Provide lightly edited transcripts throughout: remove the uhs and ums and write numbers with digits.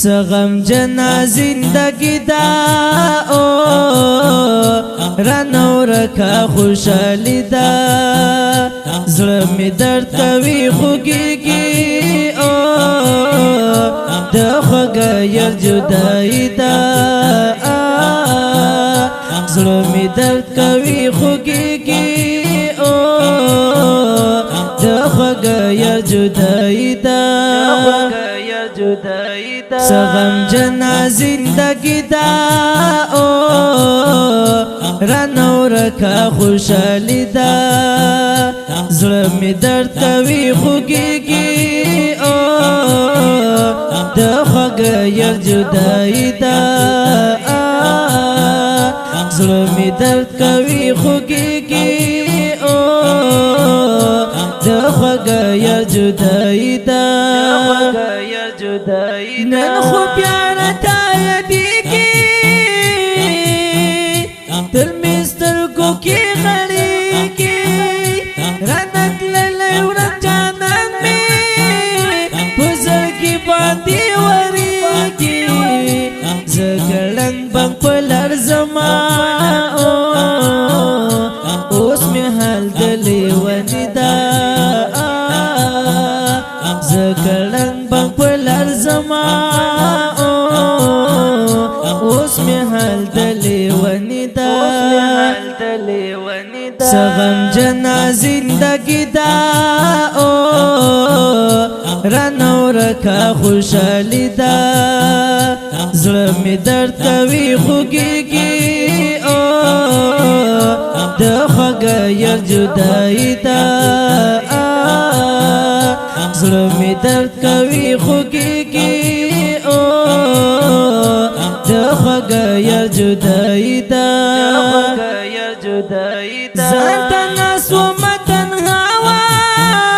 سغم جنا زندگی دا او رانو رکا خوشالی دا زړه می درد کوي خوږیږي او د خوږه جدائی دا زړه می درد کوي خوږیږي او د خوږه جدائی دا سغم جنا زندگی دا او رانو رکا خوشالی دا زړه می درد کوي خوږیږي او د خوږه جدائی دا زړه می درد کوي خوږیږي او د خوږه جدائی دا نن خو پیار تا یادیږي تل می سترګو کې غړېږي رانه تللی ورځ جانان مې په زړګي باندې ورېږي زه ګړنګ بم په لړزما اوس مې حال د لیوني دا زه ګړنګ بم په لړزما اوس مې حال د لیوني دا سغم جنا زندگی دا او رانو رکا خوشالی دا زړه می درد کوي خوږیږي او د خوږه جدائی دا زړه می درد کوي خوږیږي او د خوږه جدائی دا زانتا نسو متن هوام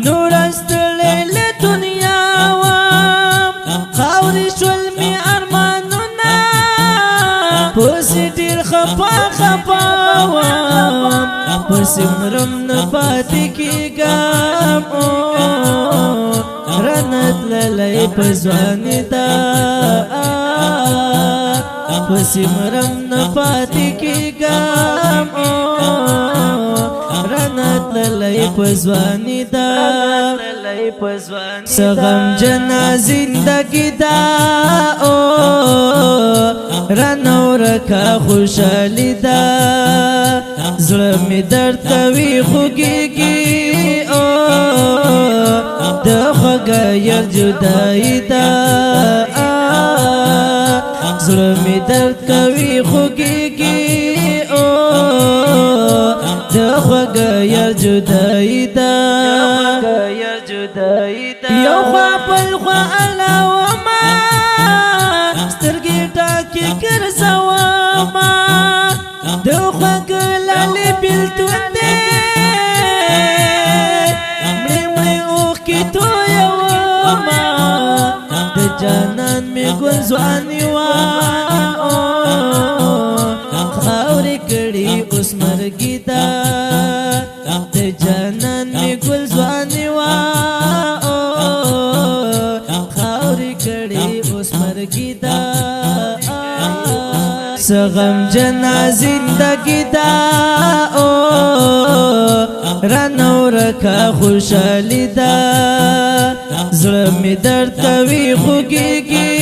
نور استلیل دنیا وام خاوری شول می ارمانونا پسی دیر خپا خپا وام پسی مرم نپاتی کی گام رنت للی پزوانی دا پسی مرم نپاتی کی گام رنت للی پزوانی دا سغم جنا زندگی دا او رانو رکا خوشالی دا زړه می درد کوي خوږیږي او د خوږه جدائی دا زړه می درد کوي خوږیږي او د خوږه جدائی دا یو خوا بل خوا علاوما سترګې ټاکې ګرځوما د خوږه لالې بېلتون دی مړې مړې اوښکې تویوما د جانان مې ګل ځواني وا خاورې کړي اوس مرګي دا د جانان مې ګل ځواني وا خاورې کړي اوس مرګي دا سغم جنا زندگی دا او رانو رکا خوشالی دا زړه می درد کوي خوږیږي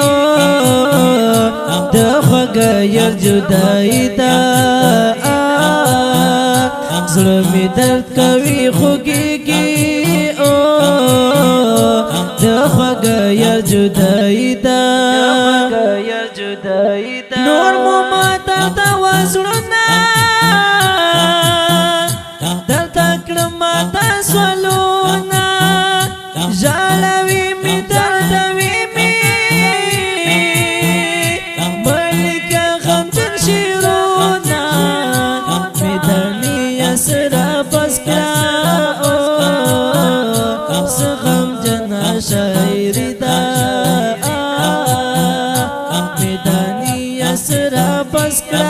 او د خوږه جدائی دا زړه می درد کوي خوږیږي او د خوږه جدائی دا نور مو ماته دا وزړونه دلته کړم ماته سوالونه ژړوي مې دردوي مې ملکه غمجن شعرونه مې درنیه سره بس کړه څه غمجنه شاعري ده سرا بس کړه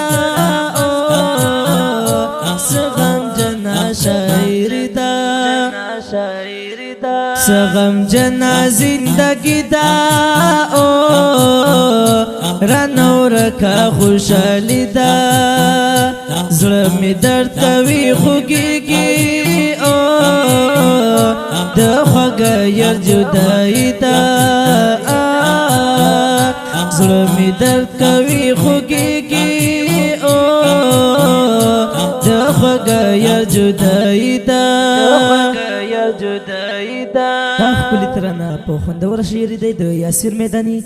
څه غمجنه شاعري ده سغم جنا زندگی دا او رانو رکا خوشحالی دا زړه می درد کوي خوږیږي او د خوږه یار جدائی دا زړه می درد کوي خوږیږي او د خوږه یار جدائی دا خپل ترانه په خوندور شعر دی د یاسر میدانی